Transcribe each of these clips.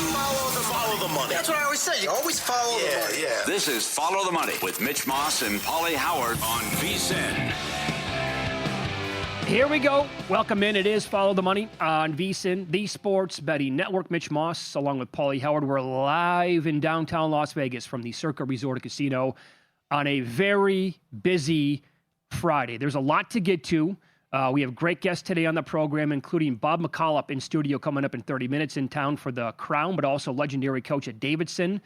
Follow the money. That's what I always say. You always follow the money. Yeah. This is Follow the Money with Mitch Moss and Pauly Howard on VSiN. Here we go. Welcome in. It is Follow the Money on VSiN, the Sports Betting Network. Mitch Moss, along with Pauly Howard. We're live in downtown Las Vegas from the Circa Resort and Casino on a very busy Friday. There's a lot to get to. We have great guests today on the program, including Bob McKillop in studio coming up in 30 minutes in town for the Crown, but also legendary coach at Davidson,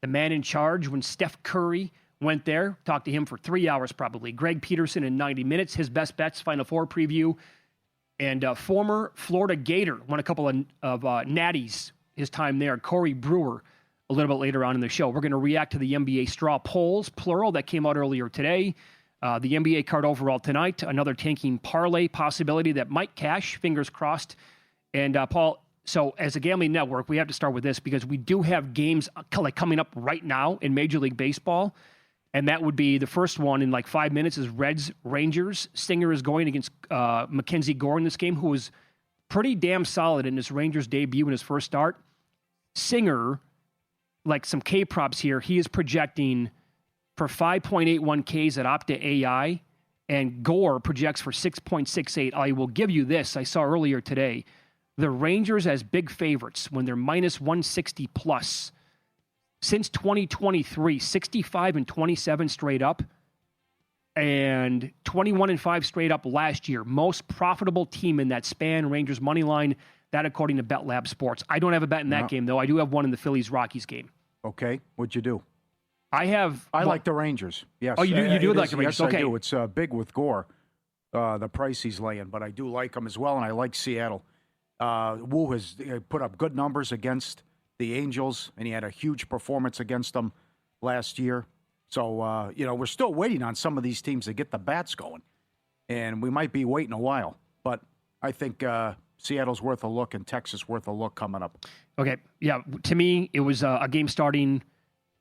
the man in charge when Steph Curry went there. Talked to him for 3 hours probably. Greg Peterson in 90 minutes, his best bets, Final Four preview. And former Florida Gator, won a couple of natties his time there, Corey Brewer, a little bit later on in the show. We're going to react to the NBA straw polls, plural, that came out earlier today. The NBA card overall tonight, another tanking parlay possibility that might cash, fingers crossed. And Paul, so as a gambling network, we have to start with this because we do have games coming up right now in Major League Baseball. And that would be the first one in like 5 minutes is Reds Rangers. Singer is going against Mackenzie Gore in this game, who was pretty damn solid in his Rangers debut in his first start. Singer, like some K props here, he is projecting for 5.81 Ks at Opta AI, and Gore projects for 6.68. I will give you this. I saw earlier today, the Rangers as big favorites when they're minus 160 plus. Since 2023, 65 and 27 straight up, and 21 and 5 straight up last year. Most profitable team in that span, Rangers money line, that according to BetLab Sports. I don't have a bet in that game, though. I do have one in the Phillies-Rockies game. Okay. What'd you do? I like the Rangers. Yes. Oh, you do like the Rangers? Yes, okay. I do. It's big with Gore, the price he's laying, but I do like him as well, and I like Seattle. Wu has put up good numbers against the Angels, and he had a huge performance against them last year. So, we're still waiting on some of these teams to get the bats going, and we might be waiting a while. But I think Seattle's worth a look and Texas worth a look coming up. Okay. Yeah, to me, it was a game starting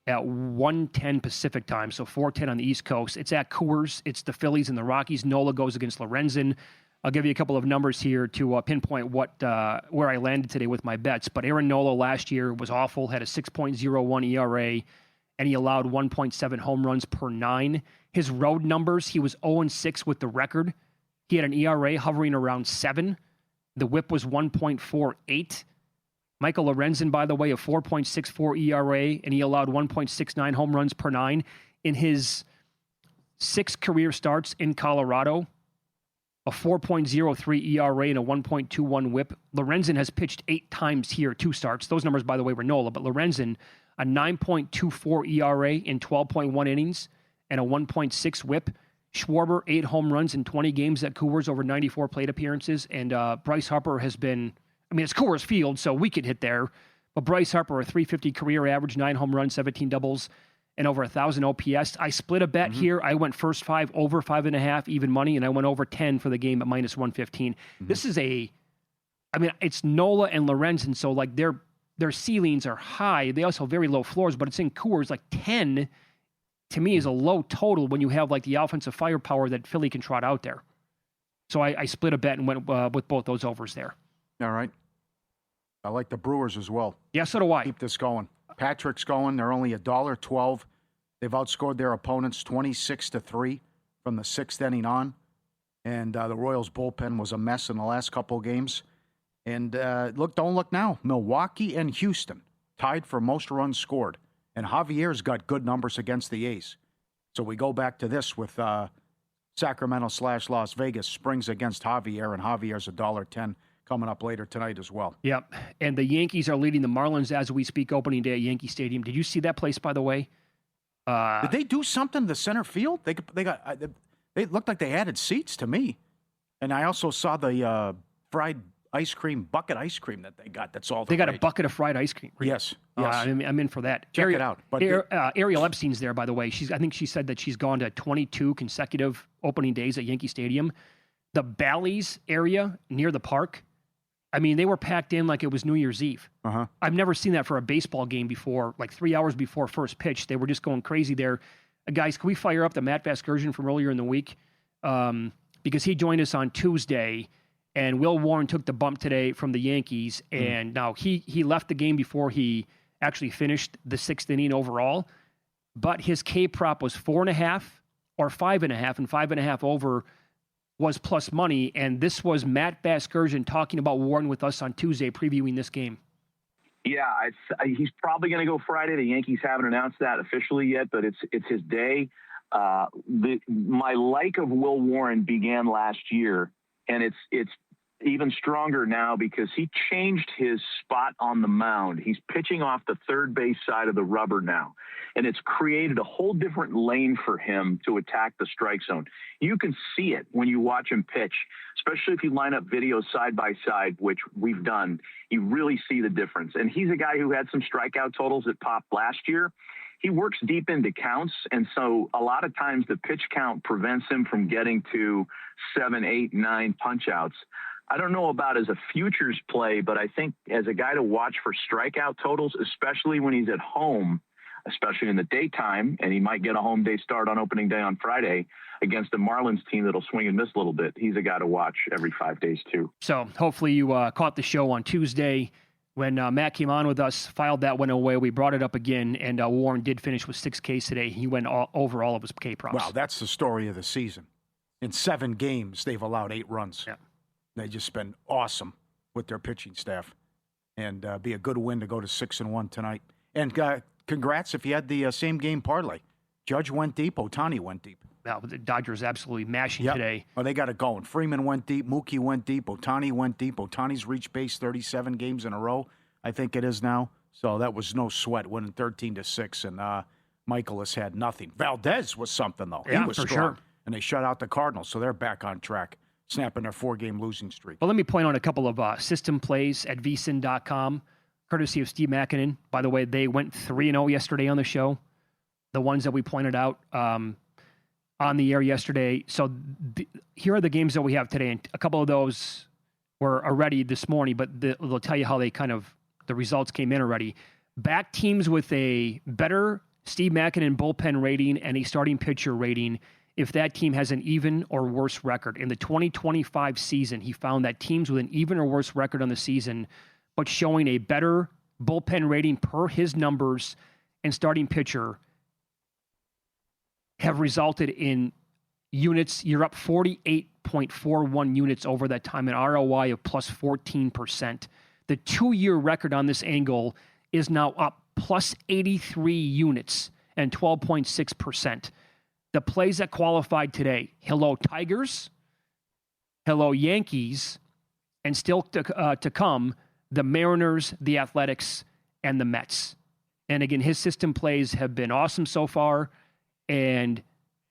at 1:10 Pacific time, so 4:10 on the East Coast. It's at Coors. It's the Phillies and the Rockies. Nola goes against Lorenzen. I'll give you a couple of numbers here to pinpoint where I landed today with my bets. But Aaron Nola last year was awful, had a 6.01 ERA, and he allowed 1.7 home runs per 9. His road numbers, he was 0-6 with the record. He had an ERA hovering around 7. The whip was 1.48. Michael Lorenzen, by the way, a 4.64 ERA, and he allowed 1.69 home runs per 9. In his 6 career starts in Colorado, a 4.03 ERA and a 1.21 whip. Lorenzen has pitched 8 times here, 2 starts. Those numbers, by the way, were Nola, but Lorenzen, a 9.24 ERA in 12.1 innings and a 1.6 whip. Schwarber, 8 home runs in 20 games at Coors over 94 plate appearances. And Bryce Harper has been, it's Coors Field, so we could hit there. But Bryce Harper, a 350 career average, 9 home runs, 17 doubles, and over 1,000 OPS. I split a bet here. I went first 5 over 5.5 even money, and I went over 10 for the game at minus 115. This is it's Nola and Lorenzen, so like their ceilings are high. They also have very low floors, but it's in Coors. Like 10, to me, is a low total when you have like the offensive firepower that Philly can trot out there. So I split a bet and went with both those overs there. All right. I like the Brewers as well. Yeah, so do I. Keep this going. Patrick's going. They're only $1.12. They've outscored their opponents 26-3 from the 6th inning on. And the Royals' bullpen was a mess in the last couple of games. And don't look now. Milwaukee and Houston tied for most runs scored. And Javier's got good numbers against the A's. So we go back to this with Sacramento/Las Vegas. Springs against Javier, and Javier's $1.10. Coming up later tonight as well. Yep. And the Yankees are leading the Marlins as we speak, opening day at Yankee Stadium. Did you see that place, by the way? Did they do something to center field? They looked like they added seats to me. And I also saw the fried ice cream, bucket ice cream that they got. That's all. They got a bucket of fried ice cream. Yes. I'm in for that. Check it out. But Ariel Epstein's there, by the way. I think she said that she's gone to 22 consecutive opening days at Yankee Stadium. The Bally's area near the park, they were packed in like it was New Year's Eve. Uh-huh. I've never seen that for a baseball game before, like 3 hours before first pitch. They were just going crazy there. Guys, can we fire up the Matt Vasgersian from earlier in the week? Because he joined us on Tuesday, And Will Warren took the bump today from the Yankees, and now he left the game before he actually finished the 6th inning overall. But his K prop was 4.5 or 5.5, and 5.5 over was plus money. And this was Matt Vasgersian talking about Warren with us on Tuesday, previewing this game. Yeah, he's probably going to go Friday. The Yankees haven't announced that officially yet, but it's his day. My like of Will Warren began last year, and it's even stronger now because he changed his spot on the mound. He's pitching off the third base side of the rubber now, and it's created a whole different lane for him to attack the strike zone. You can see it when you watch him pitch, especially if you line up videos side by side, which we've done. You really see the difference. And he's a guy who had some strikeout totals that popped last year. He works deep into counts, and so a lot of times the pitch count prevents him from getting to 7, 8, 9 punch-outs. I don't know about as a futures play, but I think as a guy to watch for strikeout totals, especially when he's at home, especially in the daytime, and he might get a home day start on opening day on Friday against a Marlins team that'll swing and miss a little bit. He's a guy to watch every 5 days too. So hopefully you caught the show on Tuesday when Matt came on with us, filed that one away. We brought it up again, and Warren did finish with 6 Ks today. He went over all of his K props. Wow, that's the story of the season. In 7 games, they've allowed 8 runs. Yeah. They just been awesome with their pitching staff, and be a good win to go to 6-1 tonight. And congrats if you had the same game parlay. Judge went deep, Ohtani went deep. Now, the Dodgers absolutely mashing today. Oh, they got it going. Freeman went deep, Mookie went deep, Ohtani went deep. Ohtani's reached base 37 games in a row, I think it is now. So that was no sweat, winning 13-6, and Michael has had nothing. Valdez was something though. Yeah, he was for strong, sure. And they shut out the Cardinals, so they're back on track, snapping their 4-game losing streak. Well, let me point out a couple of system plays at vsin.com, courtesy of Steve Makinen. By the way, they went 3-0 yesterday on the show. The ones that we pointed out on the air yesterday. So here are the games that we have today. And a couple of those were already this morning, but they'll tell you how they the results came in already. Back teams with a better Steve Makinen bullpen rating and a starting pitcher rating if that team has an even or worse record. In the 2025 season, he found that teams with an even or worse record on the season, but showing a better bullpen rating per his numbers and starting pitcher, have resulted in units. You're up 48.41 units over that time, an ROI of plus 14%. The 2-year record on this angle is now up plus 83 units and 12.6%. The plays that qualified today: hello Tigers, hello Yankees, and still to come, the Mariners, the Athletics, and the Mets. And again, his system plays have been awesome so far, and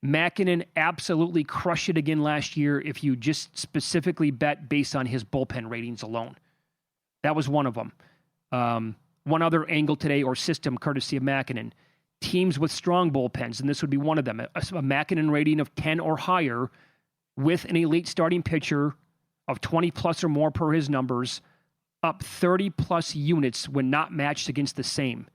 Makinen absolutely crushed it again last year if you just specifically bet based on his bullpen ratings alone. That was one of them. One other angle today, or system, courtesy of Makinen: teams with strong bullpens, and this would be one of them, a Makinen rating of 10 or higher with an elite starting pitcher of 20 plus or more per his numbers, up 30 plus units when not matched against the same.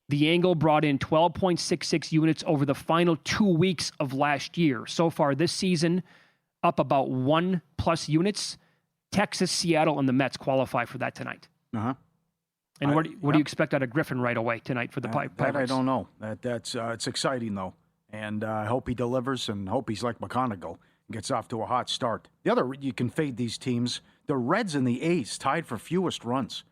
The angle brought in 12.66 units over the final 2 weeks of last year. So far this season, up about 1 plus units. Texas, Seattle, and the Mets qualify for that tonight. Uh-huh. And what do you expect out of Griffin right away tonight for the Pirates? That I don't know. That's it's exciting, though. And I hope he delivers, and hope he's like McConaughey and gets off to a hot start. The other, you can fade these teams. The Reds and the A's tied for fewest runs.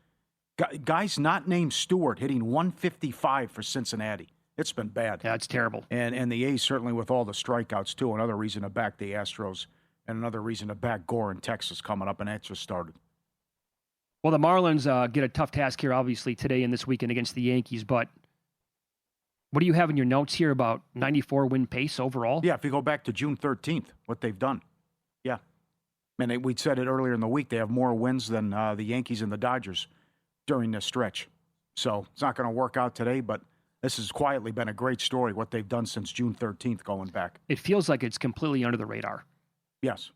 Guys not named Stewart hitting 155 for Cincinnati. It's been bad. Yeah, it's terrible. And the A's certainly with all the strikeouts, too. Another reason to back the Astros, and another reason to back Gore in Texas coming up, and that just started. Well, the Marlins get a tough task here, obviously, today and this weekend against the Yankees. But what do you have in your notes here about 94 win pace overall? Yeah, if you go back to June 13th, what they've done. Yeah. And we said it earlier in the week. They have more wins than the Yankees and the Dodgers during this stretch. So it's not going to work out today, but this has quietly been a great story, what they've done since June 13th going back. It feels like it's completely under the radar. Yes.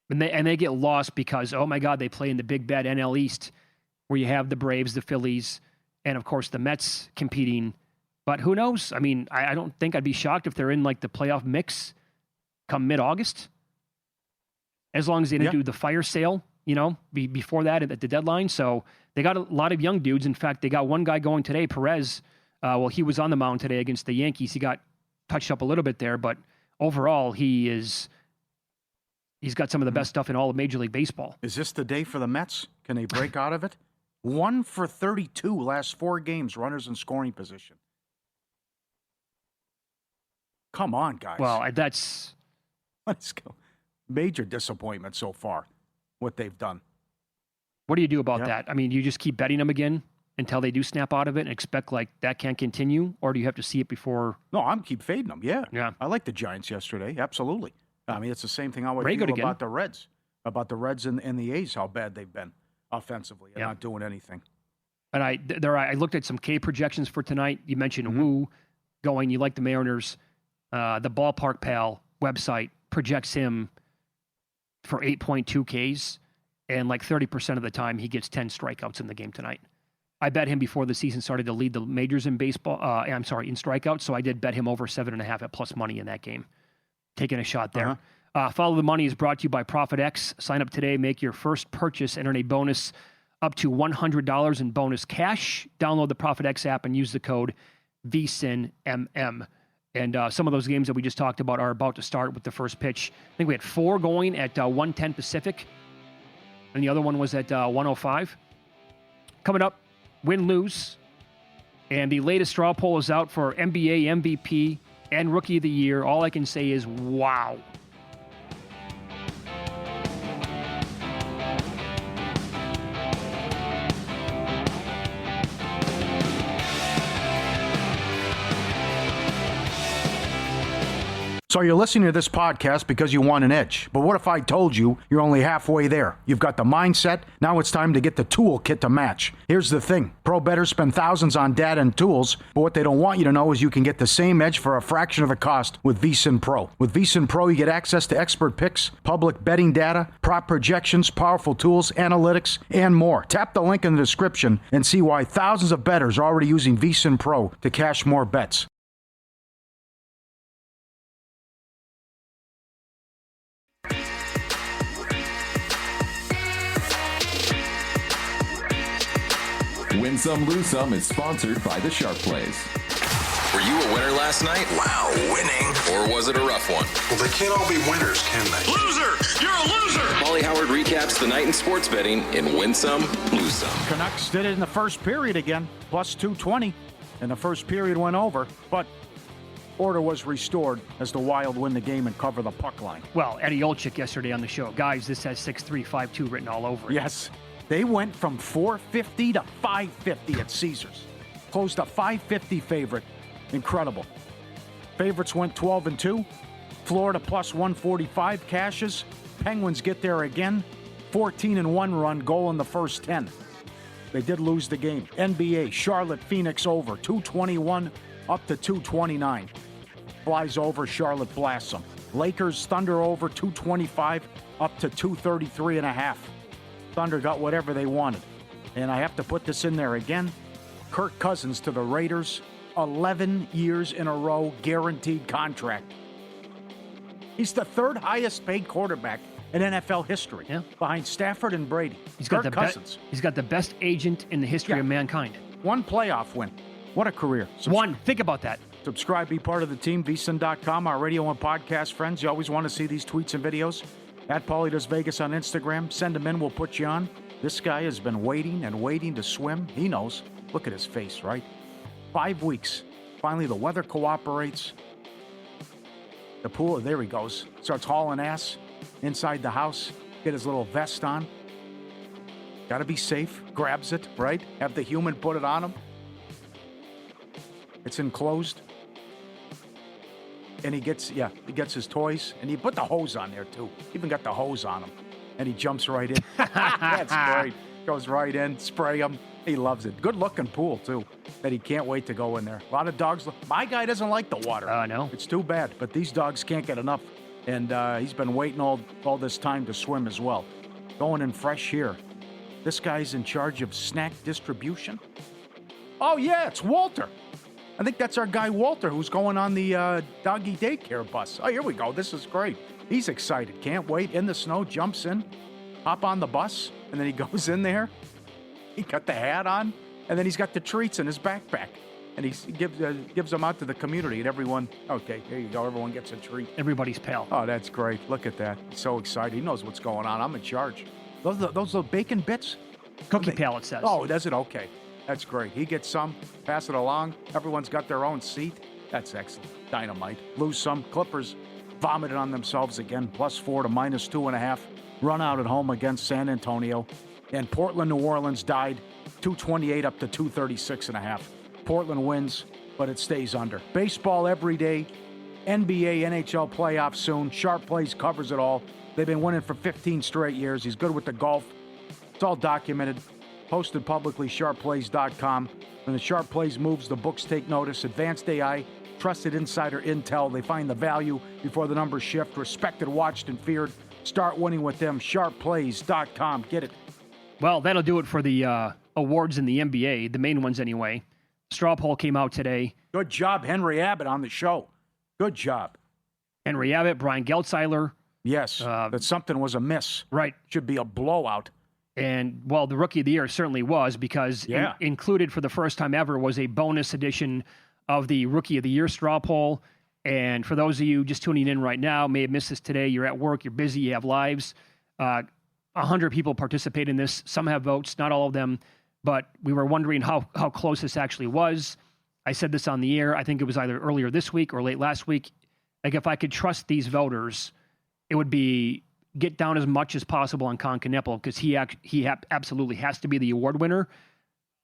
And they get lost because, oh my God, they play in the big bad NL East where you have the Braves, the Phillies, and of course the Mets competing. But who knows? I mean, I don't think I'd be shocked if they're in like the playoff mix come mid-August. as long as they didn't do the fire sale, before that at the deadline. So they got a lot of young dudes. In fact, they got one guy going today, Perez. He was on the mound today against the Yankees. He got touched up a little bit there, but overall, he's got some of the best stuff in all of Major League Baseball. Is this the day for the Mets? Can they break out of it? 1 for 32 last 4 games, runners in scoring position. Come on, guys. Well, let's go. Major disappointment so far, what they've done. What do you do about that? I mean, you just keep betting them again until they do snap out of it and expect like that can't continue, or do you have to see it before? No, I'm keep fading them. Yeah. I like the Giants yesterday. Absolutely. I mean, it's the same thing I would feel about the Reds, and the A's, how bad they've been offensively and not doing anything. And I looked at some K projections for tonight. You mentioned Wu going. You like the Mariners. The Ballpark Pal website projects him for 8.2 Ks, and like 30% of the time he gets 10 strikeouts in the game tonight. I bet him before the season started to lead the majors in baseball. In strikeouts. So I did bet him over 7.5 at plus money in that game. Taking a shot there. Follow the Money is brought to you by ProfitX. Sign up today, make your first purchase, enter a bonus up to $100 in bonus cash. Download the ProfitX app and use the code VSINMM. And some of those games that we just talked about are about to start with the first pitch. I think we had 4 going at 1:10 Pacific, and the other one was at 1:05. Coming up, win-lose. And the latest straw poll is out for NBA MVP and Rookie of the Year. All I can say is, wow. So you're listening to this podcast because you want an edge. But what if I told you you're only halfway there? You've got the mindset. Now it's time to get the toolkit to match. Here's the thing. Pro bettors spend thousands on data and tools, but what they don't want you to know is you can get the same edge for a fraction of the cost with VSiN Pro. With VSiN Pro, you get access to expert picks, public betting data, prop projections, powerful tools, analytics, and more. Tap the link in the description and see why thousands of bettors are already using VSiN Pro to cash more bets. Win Some, Lose Some is sponsored by the Sharp Plays. Were you a winner last night? Wow, winning. Or was it a rough one? Well, they can't all be winners, can they? Loser! You're a loser! Pauly Howard recaps the night in sports betting in Win Some, Lose Some. Canucks did it in the first period again, plus 220, and the first period went over, but order was restored as the Wild win the game and cover the puck line. Well, Eddie Olczyk yesterday on the show. Guys, this has 6'3", 5'2" written all over it. Yes. They went from 450 to 550 at Caesars. Closed a 550 favorite. Incredible. Favorites went 12-2. Florida plus 145 cashes. Penguins get there again. 14-1 run, goal in the first 10. They did lose the game. NBA, Charlotte, Phoenix over. 221 up to 229. Flies over, Charlotte blasts them. Lakers, Thunder over 225 up to 233.5. Thunder got whatever they wanted. And I have to put this in there again. Kirk Cousins to the Raiders, 11 years in a row, guaranteed contract. He's the 3rd highest paid quarterback in NFL history, behind Stafford and Brady. He's Kirk got Cousins. He's got the best agent in the history of mankind. 1 playoff win. What a career. One. Think about that. Subscribe, be part of the team, vsin.com, our radio and podcast friends. You always want to see these tweets and videos. At Pauly Does Vegas on Instagram. Send them in, we'll put you on. This guy has been waiting and waiting to swim. He knows. Look at his face, right? 5 weeks. Finally, the weather cooperates. The pool, there he goes. Starts hauling ass inside the house. Get his little vest on. Got to be safe. Grabs it, right? Have the human put it on him. It's enclosed. And he gets his toys, and he put the hose on there too. Even got the hose on him, and he jumps right in. That's great. Goes right in, spray him. He loves it. Good looking pool too. That he can't wait to go in there. A lot of dogs. My guy doesn't like the water. No. It's too bad. But these dogs can't get enough, and he's been waiting all this time to swim as well. Going in fresh here. This guy's in charge of snack distribution. Oh yeah, it's Walter. I think that's our guy Walter, who's going on the doggy daycare bus. Oh, here we go. This is great. He's excited. Can't wait. In the snow, jumps in, hop on the bus, and then he goes in there. He got the hat on, and then he's got the treats in his backpack. And he gives them out to the community, and everyone, okay, here you go. Everyone gets a treat. Everybody's pal. Oh, that's great. Look at that. He's so excited. He knows what's going on. I'm in charge. Those little bacon bits? Cookie pallet says. Oh, does it? Okay. That's great. He gets some, pass it along. Everyone's got their own seat. That's excellent. Dynamite. Lose some. Clippers vomited on themselves again. +4 to -2.5. Run out at home against San Antonio. And Portland, New Orleans died 228 up to 236.5. Portland wins, but it stays under. Baseball every day. NBA, NHL playoffs soon. Sharp Plays covers it all. They've been winning for 15 straight years. He's good with the golf. It's all documented. Posted publicly, sharpplays.com. When the Sharp Plays moves, the books take notice. Advanced AI, trusted insider intel. They find the value before the numbers shift. Respected, watched, and feared. Start winning with them. Sharpplays.com. Get it. Well, that'll do it for the awards in the NBA, the main ones anyway. Straw poll came out today. Good job, Henry Abbott, on the show. Good job. Henry Abbott, Brian Geltzeiler. Yes, that something was amiss. Right. Should be a blowout. And, well, the Rookie of the Year certainly was, because included for the first time ever was a bonus edition of the Rookie of the Year straw poll. And for those of you just tuning in right now, may have missed this today, you're at work, you're busy, you have lives. 100 people participate in this. Some have votes, not all of them. But we were wondering how close this actually was. I said this on the air. I think it was either earlier this week or late last week. Like, if I could trust these voters, it would be get down as much as possible on Con Kneppel, because he absolutely has to be the award winner.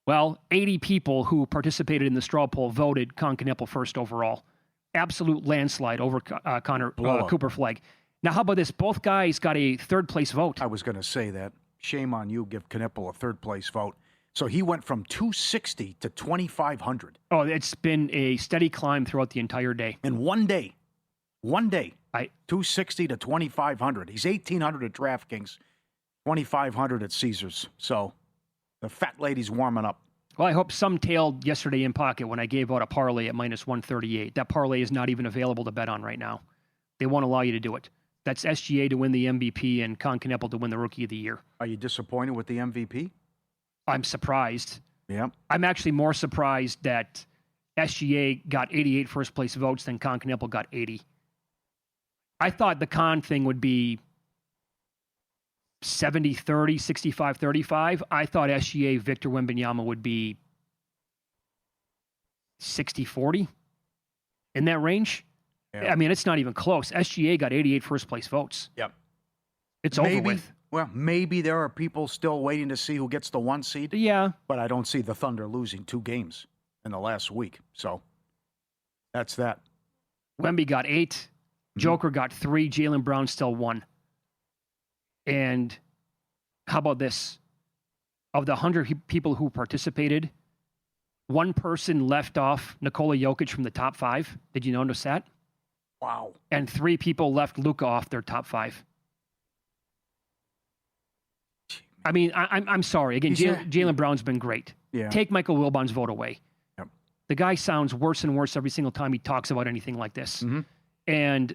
Well, 80 people who participated in the straw poll voted Con Kneppel first overall. Absolute landslide over Cooper Flagg. Now, how about this? Both guys got a third-place vote. I was going to say that. Shame on you, give Kneppel a third-place vote. So he went from 260 to 2,500. Oh, it's been a steady climb throughout the entire day. In one day. 260 to 2,500. He's 1,800 at DraftKings, 2,500 at Caesars. So the fat lady's warming up. Well, I hope some tailed yesterday in pocket when I gave out a parlay at -138. That parlay is not even available to bet on right now. They won't allow you to do it. That's SGA to win the MVP and Con Kneppel to win the Rookie of the Year. Are you disappointed with the MVP? I'm surprised. Yeah. I'm actually more surprised that SGA got 88 first-place votes than Con Kneppel got 80. I thought the Con thing would be 70-30, 65-35. I thought SGA Victor Wembanyama would be 60-40 in that range. Yeah. I mean, it's not even close. SGA got 88 first-place votes. Yep. It's over with. Well, maybe there are people still waiting to see who gets the 1 seed. Yeah. But I don't see the Thunder losing 2 games in the last week. So that's that. Wemby got 8. Joker got 3. Jaylen Brown still 1. And how about this? Of the 100 people who participated, 1 person left off Nikola Jokic from the top 5. Did you notice that? Wow. And 3 people left Luka off their top 5. I mean, I'm sorry. Again, Jaylen Brown's been great. Yeah. Take Michael Wilbon's vote away. Yep. The guy sounds worse and worse every single time he talks about anything like this. Mm-hmm. And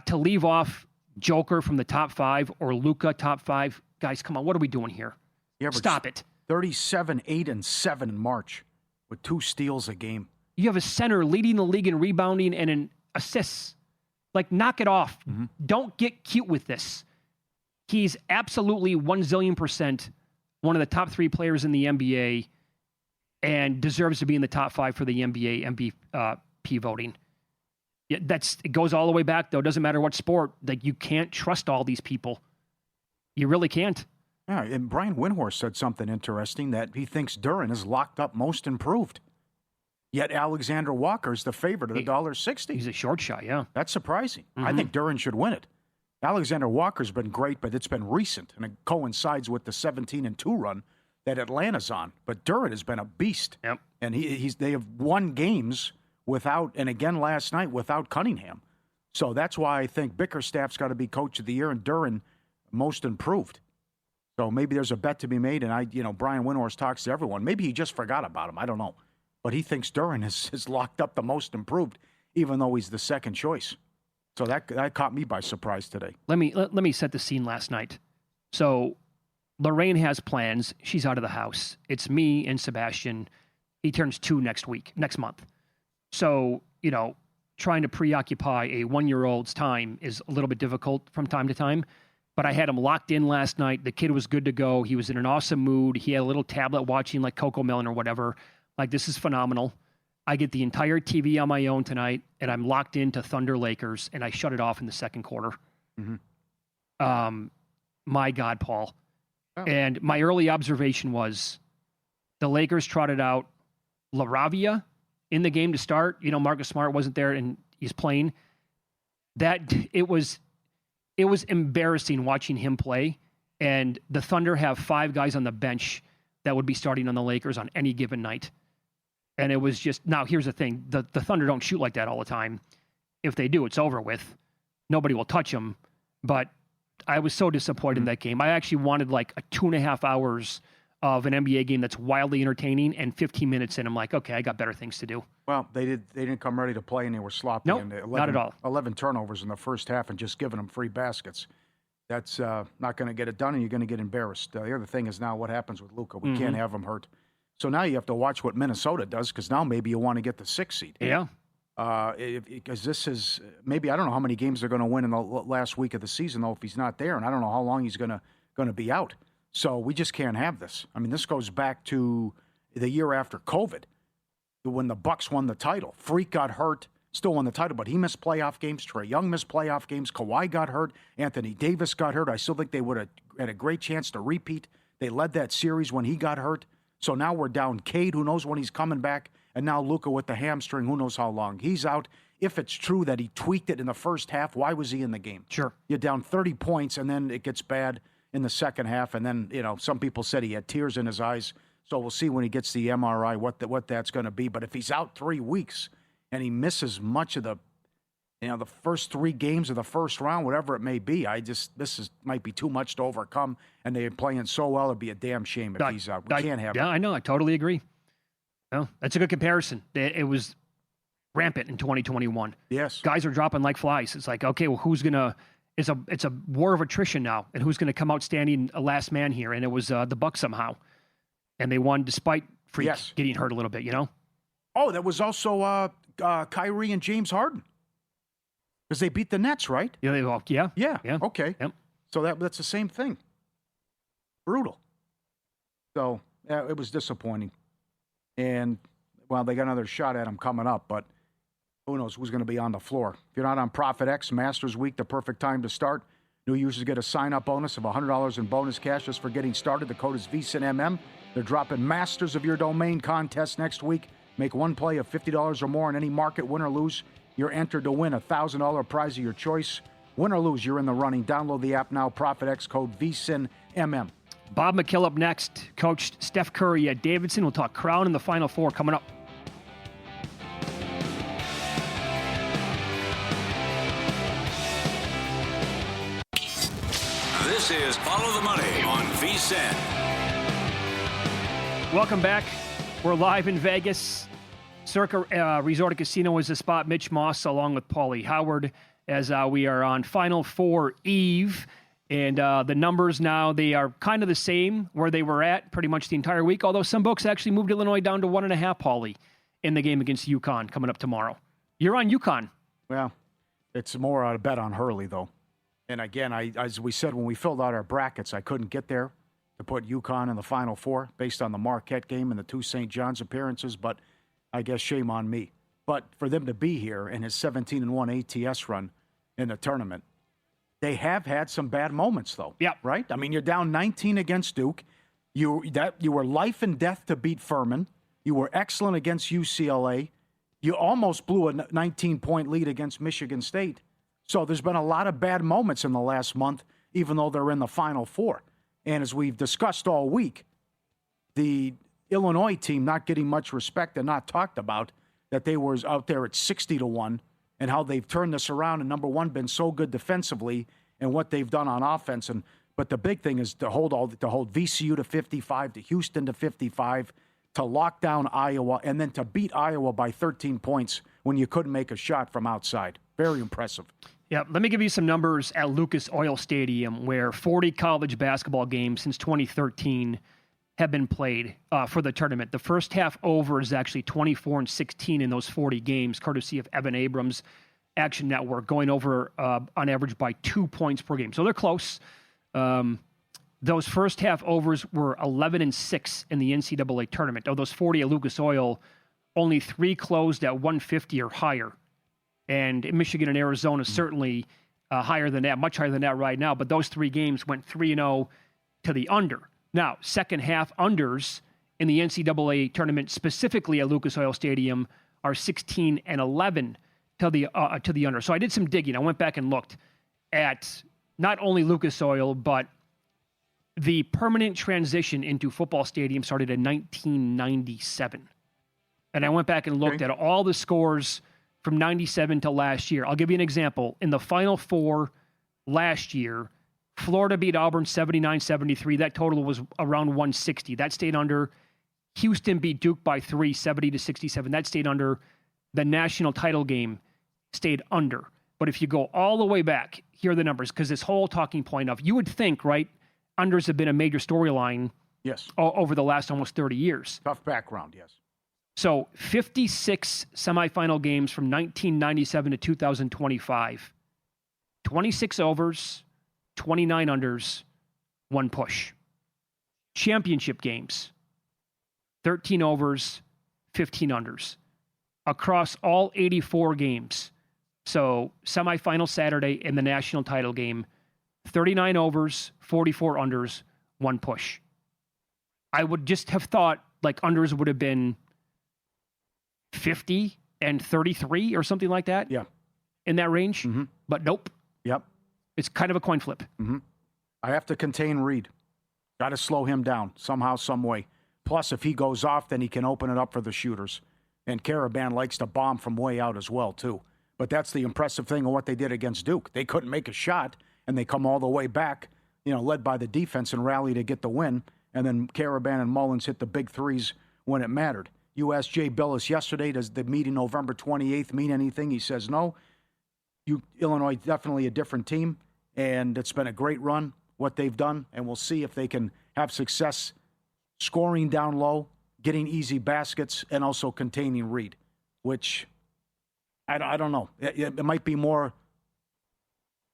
to leave off Joker from the top 5 or Luka top 5, guys, come on, what are we doing here? Stop it. 37, 8, and 7 in March with 2 steals a game. You have a center leading the league in rebounding and in assists. Like, knock it off. Mm-hmm. Don't get cute with this. He's absolutely 1 zillion% one of the top 3 players in the NBA and deserves to be in the top 5 for the NBA MVP voting. Yeah, it goes all the way back, though. It doesn't matter what sport. Like, you can't trust all these people. You really can't. Yeah, and Brian Windhorst said something interesting, that he thinks Duren is locked up most improved. Yet Alexander Walker's the favorite at $1.60. He's a short shot, yeah. That's surprising. Mm-hmm. I think Duren should win it. Alexander Walker's been great, but it's been recent, and it coincides with the 17-2 run that Atlanta's on. But Duren has been a beast. Yep. And they have won games without, and again last night, without Cunningham. So that's why I think Bickerstaff's got to be Coach of the Year and Duren most improved. So maybe there's a bet to be made, and Brian Windhorst talks to everyone. Maybe he just forgot about him. I don't know. But he thinks Duren is locked up the most improved, even though he's the second choice. So that caught me by surprise today. Let me set the scene last night. So Lorraine has plans. She's out of the house. It's me and Sebastian. He turns 2 next month. So, trying to preoccupy a 1-year-old's time is a little bit difficult from time to time. But I had him locked in last night. The kid was good to go. He was in an awesome mood. He had a little tablet watching like Coco Melon or whatever. Like, this is phenomenal. I get the entire TV on my own tonight, and I'm locked into Thunder Lakers, and I shut it off in the second quarter. Mm-hmm. My God, Paul. Oh. And my early observation was the Lakers trotted out LaRavia in the game to start. Marcus Smart wasn't there, and he's playing. It was embarrassing watching him play, and the Thunder have 5 guys on the bench that would be starting on the Lakers on any given night. And it was just, now here's the thing, the Thunder don't shoot like that all the time. If they do, it's over with. Nobody will touch them. But I was so disappointed in that game. I actually wanted like a 2.5 hours of an NBA game that's wildly entertaining, and 15 minutes in, I'm like, okay, I got better things to do. Well, they didn't come ready to play, and they were sloppy. Nope, not at all. 11 turnovers in the first half and just giving them free baskets. That's not going to get it done, and you're going to get embarrassed. The other thing is now what happens with Luka. We can't have him hurt. So now you have to watch what Minnesota does, because now maybe you want to get the 6th seed. Yeah. Because this is maybe, I don't know how many games they're going to win in the last week of the season, though, if he's not there, and I don't know how long he's going to be out. So we just can't have this. I mean, this goes back to the year after COVID, when the Bucks won the title. Freak got hurt, still won the title, but he missed playoff games. Trae Young missed playoff games. Kawhi got hurt. Anthony Davis got hurt. I still think they would have had a great chance to repeat. They led that series when he got hurt. So now we're down Cade, who knows when he's coming back, and now Luka with the hamstring, who knows how long. He's out. If it's true that he tweaked it in the first half, why was he in the game? Sure. You're down 30 points, and then it gets bad in the second half, and then, some people said he had tears in his eyes. So we'll see when he gets the MRI what that's going to be. But if he's out 3 weeks and he misses much of the first 3 games of the first round, whatever it may be, might be too much to overcome. And they're playing so well, it'd be a damn shame if he's out. We can't have him. Yeah, I know. I totally agree. Well, that's a good comparison. It was rampant in 2021. Yes. Guys are dropping like flies. It's like, okay, well, who's going to... It's a war of attrition now, and who's going to come out standing a last man here? And it was the Bucks somehow, and they won despite Freak getting hurt a little bit. Oh, that was also Kyrie and James Harden, because they beat the Nets, right? Yeah. Okay. Yep. So that's the same thing. Brutal. So it was disappointing, and they got another shot at him coming up, but. Who knows who's going to be on the floor? If you're not on Profit X, Masters Week, the perfect time to start. New users get a sign-up bonus of $100 in bonus cash just for getting started. The code is VSINMM. They're dropping Masters of Your Domain contest next week. Make one play of $50 or more in any market, win or lose. You're entered to win a $1,000 prize of your choice. Win or lose, you're in the running. Download the app now. Profit X code VSINMM. Bob McKillop next. Coached Steph Curry at Davidson. We'll talk Crown in the Final Four coming up. This is Follow the Money on VSiN. Welcome back. We're live in Vegas. Circa Resort and Casino is the spot. Mitch Moss along with Pauly Howard as we are on Final Four Eve. And the numbers now, they are kind of the same where they were at pretty much the entire week, although some books actually moved Illinois down to 1.5, Pauly, in the game against UConn coming up tomorrow. You're on UConn. Well, it's more a bet on Hurley, though. And again, as we said when we filled out our brackets, I couldn't get there to put UConn in the Final Four based on the Marquette game and the 2 St. John's appearances, but I guess shame on me. But for them to be here in his 17-1 ATS run in the tournament, they have had some bad moments, though. Yeah. Right? I mean, you're down 19 against Duke. You were life and death to beat Furman. You were excellent against UCLA. You almost blew a 19-point lead against Michigan State. So there's been a lot of bad moments in the last month, even though they're in the Final Four. And as we've discussed all week, the Illinois team not getting much respect and not talked about, that they were out there at 60-1, and how they've turned this around, and number one, been so good defensively and what they've done on offense. But the big thing is to hold VCU to 55, to Houston to 55, to lock down Iowa, and then to beat Iowa by 13 points when you couldn't make a shot from outside. Very impressive. Yeah, let me give you some numbers at Lucas Oil Stadium, where 40 college basketball games since 2013 have been played for the tournament. The first half over is actually 24-16 in those 40 games, courtesy of Evan Abrams' Action Network, going over on average by 2 points per game. So they're close. Those first half overs were 11-6 in the NCAA tournament. Of those 40 at Lucas Oil, only 3 closed at 150 or higher. And Michigan and Arizona certainly higher than that, much higher than that right now. But those 3 games went 3-0 to the under. Now, second half unders in the NCAA tournament, specifically at Lucas Oil Stadium, are 16-11 to the under. So I did some digging. I went back and looked at not only Lucas Oil, but the permanent transition into football stadium started in 1997. And I went back and looked at all the scores from 97 to last year. I'll give you an example. In the Final Four last year, Florida beat Auburn 79-73. That total was around 160. That stayed under. Houston beat Duke by 3, 70-67. That stayed under. The national title game stayed under. But if you go all the way back, here are the numbers, because this whole talking point of, you would think, right, unders have been a major storyline over the last almost 30 years. Tough background, yes. So 56 semifinal games from 1997 to 2025. 26 overs, 29 unders, 1 push. Championship games, 13 overs, 15 unders. Across all 84 games, so semifinal Saturday and the national title game, 39 overs, 44 unders, 1 push. I would just have thought like unders would have been 50 and 33 or something like that. Yeah. In that range. Mm-hmm. But nope. Yep. It's kind of a coin flip. Mm-hmm. I have to contain Reed. Got to slow him down somehow, some way. Plus, if he goes off, then he can open it up for the shooters. And Caravan likes to bomb from way out as well, too. But that's the impressive thing of what they did against Duke. They couldn't make a shot, and they come all the way back, led by the defense and rally to get the win. And then Caravan and Mullins hit the big threes when it mattered. You asked Jay Billis yesterday, does the meeting November 28th mean anything? He says no. Illinois definitely a different team, and it's been a great run, what they've done, and we'll see if they can have success scoring down low, getting easy baskets, and also containing Reed, which I don't know. It might be more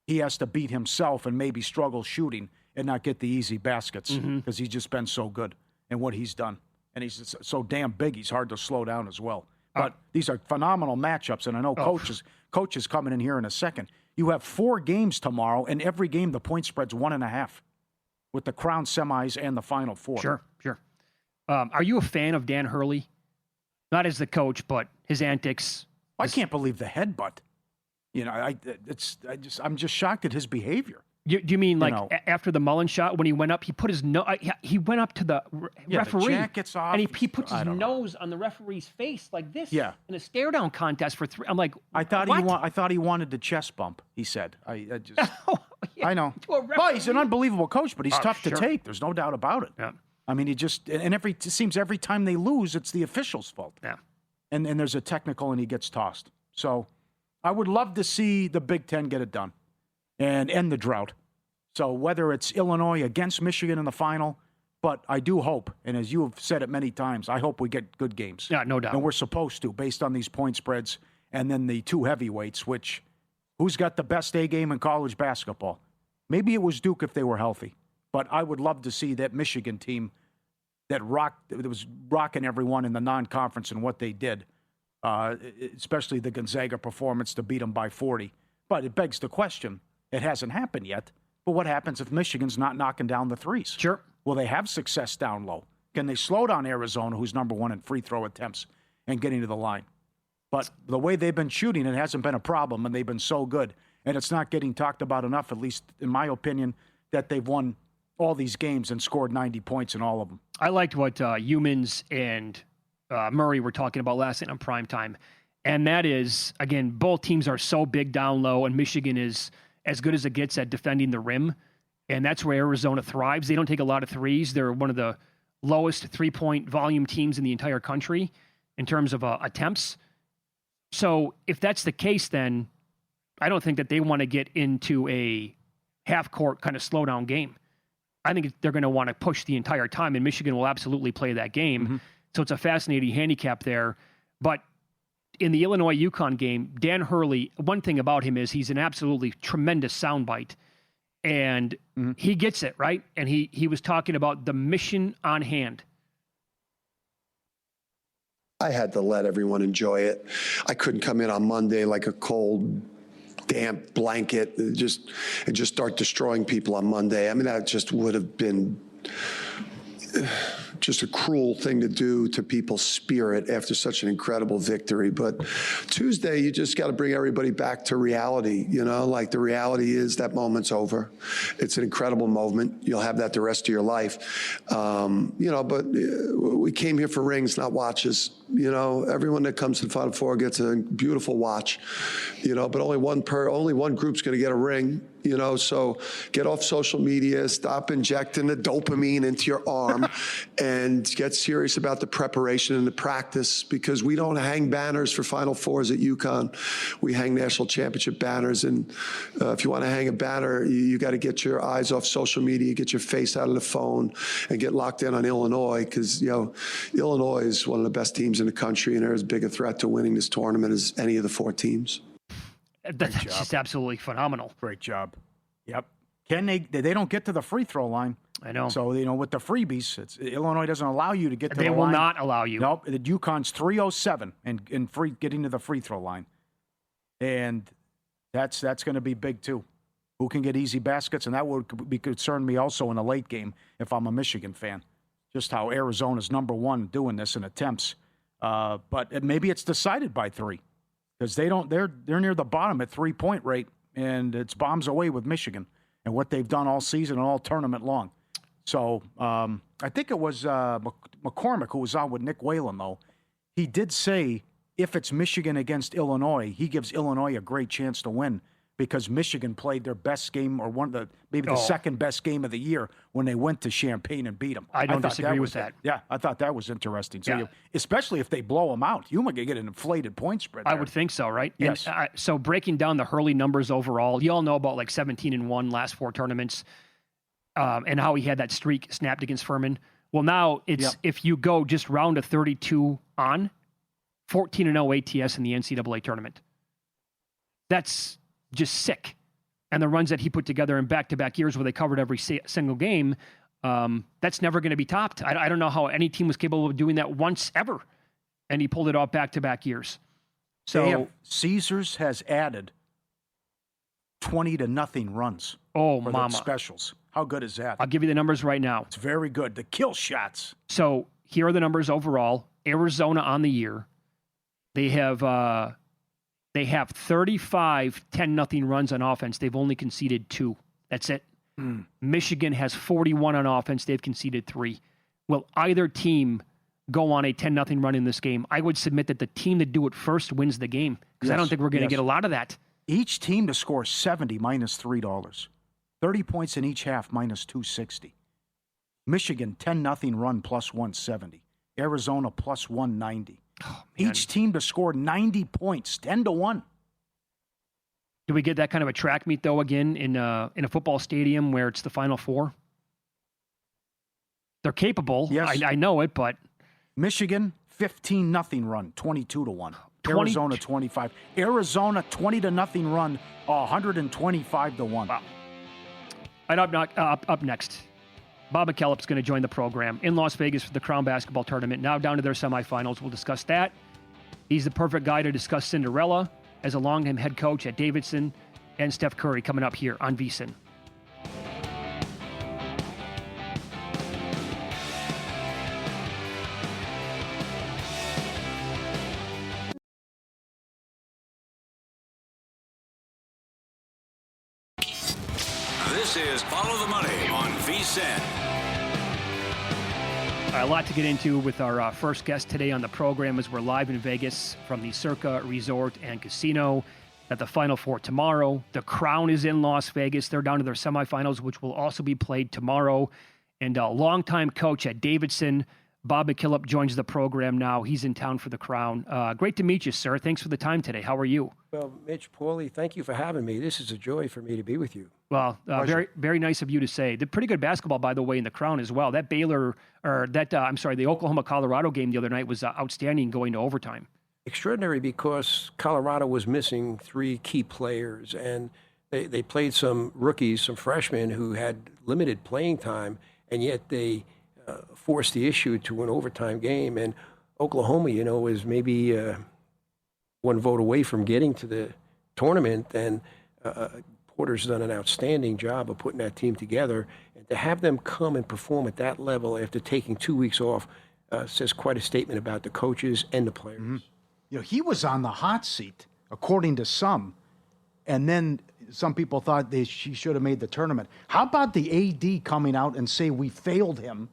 he has to beat himself and maybe struggle shooting and not get the easy baskets because he's just been so good in what he's done. And he's so damn big, he's hard to slow down as well. But these are phenomenal matchups, and I know Coach is coming in here in a second. You have 4 games tomorrow, and every game the point spread's 1.5 with the Crown semis and the Final Four. Sure. Are you a fan of Dan Hurley? Not as the coach, but his antics. I can't believe the headbutt. I'm just shocked at his behavior. Do you mean after the Mullen shot when he went up, he put his he went up to the referee, the jacket's off, and he puts his nose on the referee's face like this, in a stare down contest for 3. I'm like, I thought he wanted the chest bump. He said, I know. Well, he's an unbelievable coach, but he's tough to take. There's no doubt about it. Yeah. I mean, it seems every time they lose, it's the official's fault. Yeah. And there's a technical, and he gets tossed. So I would love to see the Big Ten get it done and end the drought. So whether it's Illinois against Michigan in the final, but I do hope, and as you have said it many times, I hope we get good games. Yeah, no doubt. And we're supposed to, based on these point spreads, and then the 2 heavyweights, which who's got the best A game in college basketball? Maybe it was Duke if they were healthy, but I would love to see that Michigan team that was rocking everyone in the non-conference and what they did, especially the Gonzaga performance to beat them by 40. But it begs the question, it hasn't happened yet. But what happens if Michigan's not knocking down the threes? Sure. Will they have success down low? Can they slow down Arizona, who's number 1 in free throw attempts, and getting to the line? But the way they've been shooting, it hasn't been a problem, and they've been so good. And it's not getting talked about enough, at least in my opinion, that they've won all these games and scored 90 points in all of them. I liked what Humans and Murray were talking about last night on primetime. And that is, again, both teams are so big down low, and Michigan is as good as it gets at defending the rim. And that's where Arizona thrives. They don't take a lot of threes. They're one of the lowest 3-point volume teams in the entire country in terms of attempts. So if that's the case, then don't think that they want to get into a half-court kind of slowdown game. I think they're going to want to push the entire time, and Michigan will absolutely play that game. Mm-hmm. So it's a fascinating handicap there. But in the Illinois-UConn game, Dan Hurley, one thing about him is he's an absolutely tremendous soundbite. And he gets it, right? And he was talking about the mission on hand. I had to let everyone enjoy it. I couldn't come in on Monday like a cold, damp blanket and just start destroying people on Monday. I mean, that just would have been just a cruel thing to do to people's spirit after such an incredible victory. But Tuesday, you just got to bring everybody back to reality. Like the reality is that moment's over. It's an incredible moment. You'll have that the rest of your life. But we came here for rings, not watches. Everyone that comes to the Final Four gets a beautiful watch, but only one group's going to get a ring. So get off social media, stop injecting the dopamine into your arm and get serious about the preparation and the practice, because we don't hang banners for Final Fours at UConn. We hang national championship banners. And if you want to hang a banner, you got to get your eyes off social media, get your face out of the phone and get locked in on Illinois, because, Illinois is one of the best teams in the country, and they're as big a threat to winning this tournament as any of the 4 teams. That's just absolutely phenomenal. Great job. Yep. They don't get to the free throw line. I know. So, with the freebies, Illinois doesn't allow you to get to the line. They will not allow you. Nope. The UConn's 307 and getting to the free throw line. And that's going to be big too. Who can get easy baskets? And that would be concern me also in a late game if I'm a Michigan fan. Just how Arizona's number 1 doing this in attempts. But maybe it's decided by 3. Because they're near the bottom at 3-point rate, and it's bombs away with Michigan and what they've done all season and all tournament long. So I think it was McCormick who was on with Nick Whalen, though. He did say if it's Michigan against Illinois, he gives Illinois a great chance to win, because Michigan played their best game, or the second best game of the year, when they went to Champaign and beat them. I don't disagree with that. Yeah, I thought that was interesting. So especially if they blow them out, you might get an inflated point spread there. I would think so, right? Yes. And, so breaking down the Hurley numbers overall, you all know about 17-1 last 4 tournaments, and how he had that streak snapped against Furman. Well, now it's if you go just round of 32 on, 14-0 ATS in the NCAA tournament. That's just sick. And the runs that he put together in back-to-back years where they covered every single game, that's never going to be topped. I don't know how any team was capable of doing that once ever. And he pulled it off back-to-back years. So Caesars has added 20-0 runs for the specials. How good is that? I'll give you the numbers right now. It's very good. The kill shots. So here are the numbers overall. Arizona on the year, they have 35 10-0 runs on offense. They've only conceded 2. That's it. Michigan has 41 on offense. They've conceded 3. Will either team go on a 10-0 run in this game? I would submit that the team that do it first wins the game, because I don't think we're going to get a lot of that. Each team to score 70 minus $3. 30 points in each half minus 260. Michigan 10-0 run plus 170. Arizona plus 190. Oh, each team to score 90 points, 10-1. Do we get that kind of a track meet, though, again, in a football stadium where it's the Final Four? They're capable. Yes. I know it, but... Michigan, 15-0 run, 22-1. Arizona, 25. Arizona, 20-0 run, 125-1. Wow. And up next, Bob McKillop is going to join the program in Las Vegas for the Crown Basketball Tournament. Now down to their semifinals. We'll discuss that. He's the perfect guy to discuss Cinderella as a longtime head coach at Davidson, and Steph Curry coming up here on VSiN. This is Follow the Money on VSiN. A lot to get into with our first guest today on the program, as we're live in Vegas from the Circa Resort and Casino at the Final Four tomorrow. The Crown is in Las Vegas. They're down to their semifinals, which will also be played tomorrow. And a longtime coach at Davidson, Bob McKillop joins the program now. He's in town for the Crown. Great to meet you, sir. Thanks for the time today. How are you? Well, Mitch, Pauly, thank you for having me. This is a joy for me to be with you. Well, very, very nice of you to say. Did pretty good basketball, by the way, in the Crown as well. That the Oklahoma-Colorado game the other night was outstanding going to overtime. Extraordinary because Colorado was missing 3 key players, and they played some rookies, some freshmen who had limited playing time, and yet they forced the issue to an overtime game. And Oklahoma, is maybe one vote away from getting to the tournament, and Porter's done an outstanding job of putting that team together. And to have them come and perform at that level after taking 2 weeks off says quite a statement about the coaches and the players. Mm-hmm. He was on the hot seat, according to some, and then some people thought she should have made the tournament. How about the AD coming out and say we failed him?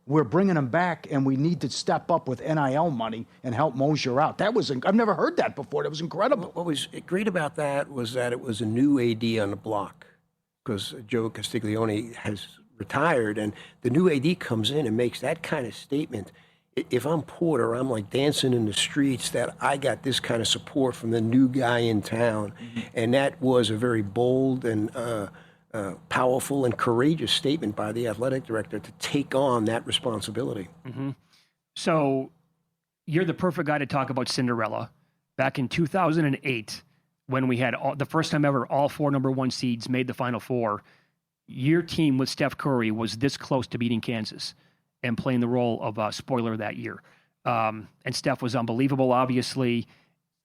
We're bringing him back, and we need to step up with NIL money and help Mosier out. I've never heard that before. That was incredible. What was great about that was that it was a new AD on the block, because Joe Castiglione has retired, and the new AD comes in and makes that kind of statement. If I'm Porter, I'm like dancing in the streets that I got this kind of support from the new guy in town. Mm-hmm. And that was a very bold and powerful and courageous statement by the athletic director to take on that responsibility. Mm-hmm. So you're the perfect guy to talk about Cinderella. Back in 2008, when we had the first time ever all 4 number 1 seeds made the Final Four, your team with Steph Curry was this close to beating Kansas and playing the role of a spoiler that year. And Steph was unbelievable, obviously.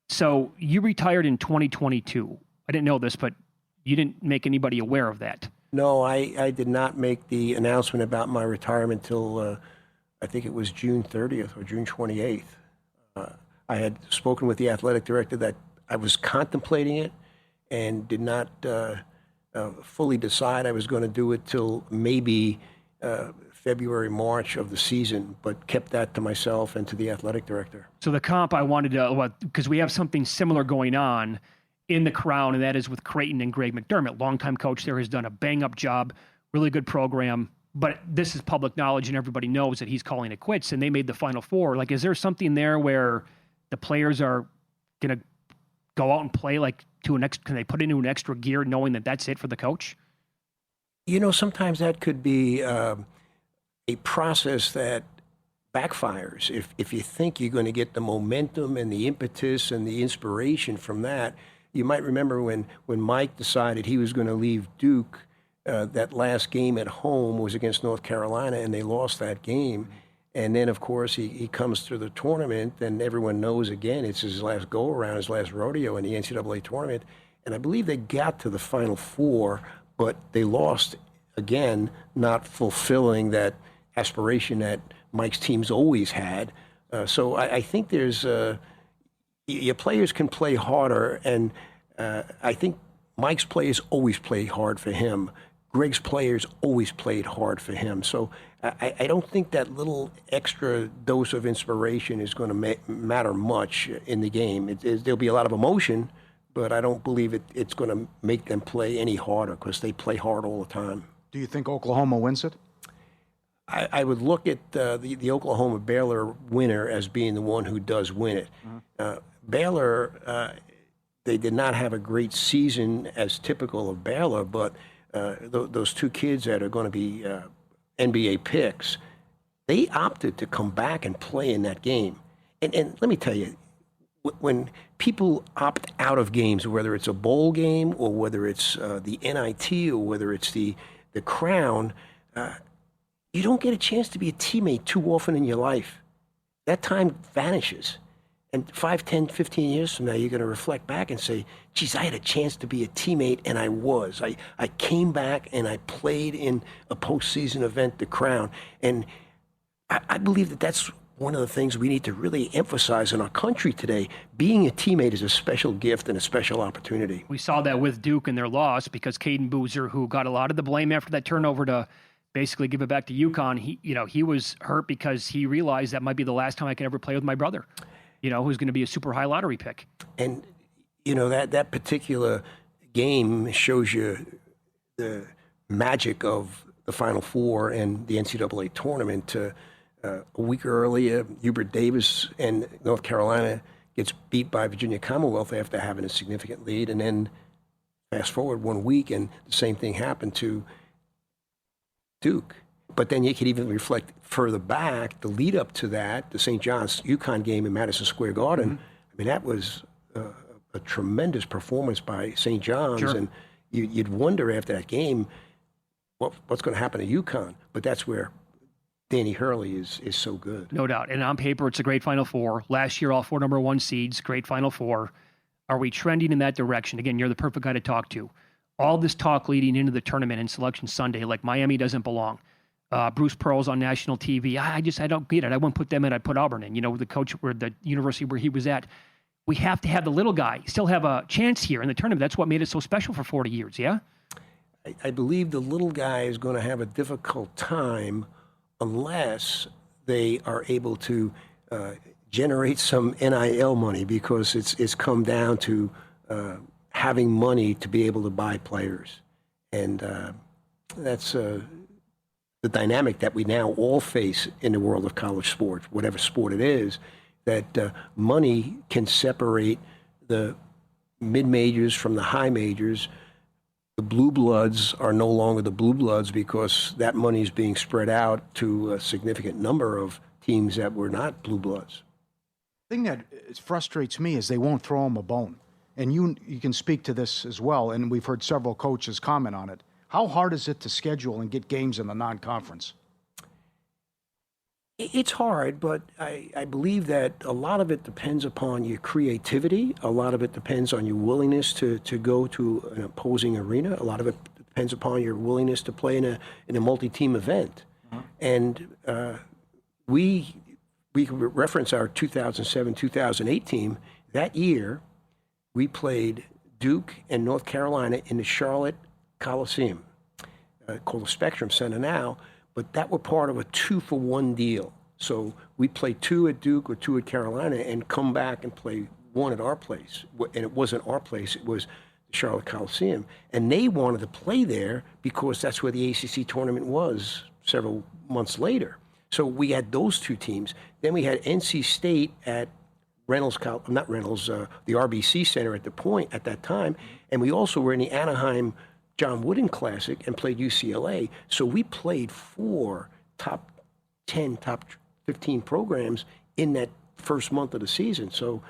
So you retired in 2022. I didn't know this, but you didn't make anybody aware of that. No, I did not make the announcement about my retirement till I think it was June 30th or June 28th. I had spoken with the athletic director that I was contemplating it and did not fully decide I was going to do it till maybe February, March of the season, but kept that to myself and to the athletic director. So the comp I wanted to, because we have something similar going on in the Crown, and that is with Creighton and Greg McDermott. Longtime coach there, has done a bang-up job, really good program. But this is public knowledge, and everybody knows that he's calling it quits, and they made the Final Four. Like, is there something there where the players are going to go out and play can they put into an extra gear knowing that that's it for the coach? Sometimes that could be a process that backfires. If you think you're going to get the momentum and the impetus and the inspiration from that. You might remember when Mike decided he was going to leave Duke, that last game at home was against North Carolina, and they lost that game. And then, of course, he comes through the tournament, and everyone knows, again, it's his last go-around, his last rodeo in the NCAA tournament. And I believe they got to the Final Four, but they lost, again, not fulfilling that aspiration that Mike's teams always had. So I think there's your players can play harder, and I think Mike's players always play hard for him. Greg's players always played hard for him. So I don't think that little extra dose of inspiration is going to matter much in the game. There'll be a lot of emotion, but I don't believe it's going to make them play any harder because they play hard all the time. Do you think Oklahoma wins it? I would look at the Oklahoma-Baylor winner as being the one who does win it. Mm-hmm. Baylor, they did not have a great season as typical of Baylor, but those 2 kids that are going to be NBA picks, they opted to come back and play in that game. And let me tell you, when people opt out of games, whether it's a bowl game or whether it's the NIT or whether it's the Crown, you don't get a chance to be a teammate too often in your life. That time vanishes. And 5, 10, 15 years from now, you're going to reflect back and say, geez, I had a chance to be a teammate, and I was. I came back, and I played in a postseason event, the Crown. And I believe that that's one of the things we need to really emphasize in our country today. Being a teammate is a special gift and a special opportunity. We saw that with Duke and their loss because Caden Boozer, who got a lot of the blame after that turnover to basically give it back to UConn, he was hurt because he realized that might be the last time I could ever play with my brother, who's going to be a super high lottery pick. And, that particular game shows you the magic of the Final Four and the NCAA tournament. a week earlier, Hubert Davis and North Carolina gets beat by Virginia Commonwealth after having a significant lead. And then fast forward 1 week, and the same thing happened to Duke. But then you could even reflect further back, the lead up to that, the St. John's UConn game in Madison Square Garden. I mean, that was a tremendous performance by St. John's. Sure. And you'd wonder after that game, what's going to happen to UConn? But that's where Danny Hurley is so good. No doubt. And on paper, it's a great Final Four. Last year, all 4 number 1 seeds, great Final Four. Are we trending in that direction? Again, you're the perfect guy to talk to. All this talk leading into the tournament and Selection Sunday, like Miami doesn't belong. Bruce Pearl's on national TV. I don't get it. I wouldn't put them in. I'd put Auburn in. You know, the coach or the university where he was at. We have to have the little guy still have a chance here in the tournament. That's what made it so special for 40 years, yeah? I believe the little guy is going to have a difficult time unless they are able to generate some NIL money, because it's come down to having money to be able to buy players. And that's the dynamic that we now all face in the world of college sports, whatever sport it is, that money can separate the mid-majors from the high majors. The blue bloods are no longer the blue bloods because that money is being spread out to a significant number of teams that were not blue bloods. The thing that frustrates me is they won't throw them a bone. And you can speak to this as well, and we've heard several coaches comment on it. How hard is it to schedule and get games in the non-conference? It's hard, but I believe that a lot of it depends upon your creativity. A lot of it depends on your willingness to go to an opposing arena. A lot of it depends upon your willingness to play in a multi-team event. Uh-huh. And we could reference our 2007-2008 team. That year, we played Duke and North Carolina in the Charlotte Coliseum, called the Spectrum Center now. But that were part of a 2-for-1 deal. So we played 2 at Duke or 2 at Carolina and come back and play 1 at our place. And it wasn't our place, it was the Charlotte Coliseum. And they wanted to play there because that's where the ACC tournament was several months later. So we had those 2 teams. Then we had NC State at the RBC Center at that time. And we also were in the Anaheim John Wooden Classic and played UCLA. So we played 4 top 10, top 15 programs in that first month of the season. So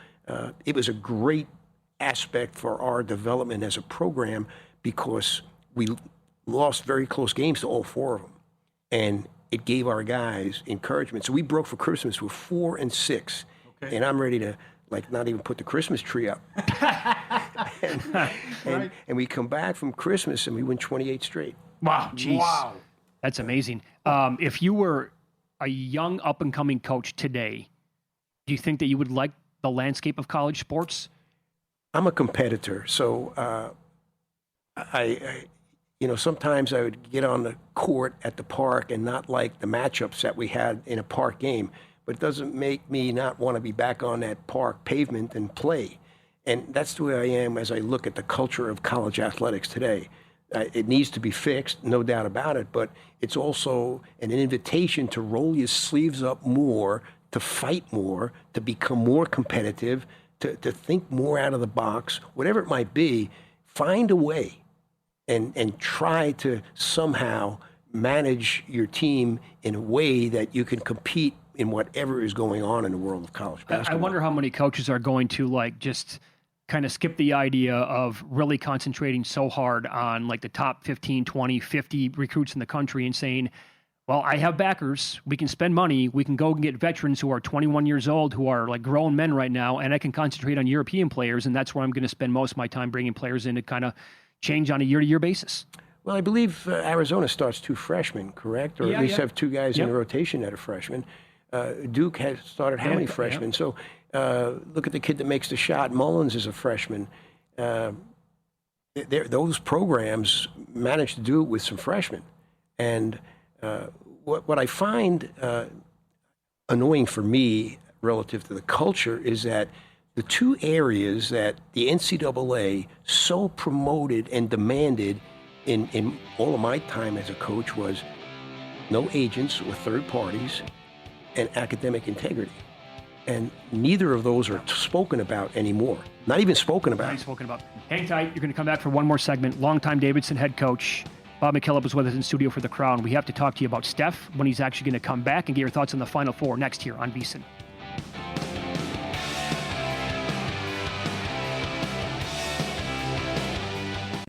it was a great aspect for our development as a program because we lost very close games to all 4 of them. And it gave our guys encouragement. So we broke for Christmas with 4-6. Okay. And I'm ready to not even put the Christmas tree up. and we come back from Christmas and we win 28 straight. Wow. Jeez. Wow. That's amazing. If you were a young up-and-coming coach today, do you think that you would like the landscape of college sports? I'm a competitor, so I sometimes I would get on the court at the park and not like the matchups that we had in a park game. But it doesn't make me not want to be back on that park pavement and play. And that's the way I am as I look at the culture of college athletics today. It needs to be fixed, no doubt about it, but it's also an invitation to roll your sleeves up more, to fight more, to become more competitive, to think more out of the box, whatever it might be. Find a way and try to somehow manage your team in a way that you can compete in whatever is going on in the world of college basketball. I wonder how many coaches are going to just kind of skip the idea of really concentrating so hard on the top 15, 20, 50 recruits in the country and saying, well, I have backers. We can spend money. We can go and get veterans who are 21 years old, who are grown men right now, and I can concentrate on European players, and that's where I'm going to spend most of my time bringing players in to kind of change on a year-to-year basis. Well, I believe Arizona starts 2 freshmen, correct? Or at least have 2 guys in the rotation that are freshmen. Duke has started how many freshmen? So look at the kid that makes the shot. Mullins is a freshman. Those programs managed to do it with some freshmen. And what I find annoying for me relative to the culture is that the 2 areas that the NCAA so promoted and demanded in all of my time as a coach was no agents or third parties and academic integrity. And neither of those are spoken about anymore. Not even spoken about. Not even spoken about. Hang tight. You're going to come back for one more segment. Longtime Davidson head coach Bob McKillop is with us in studio for The Crown. We have to talk to you about Steph, when he's actually going to come back, and get your thoughts on the Final Four next here on VSiN.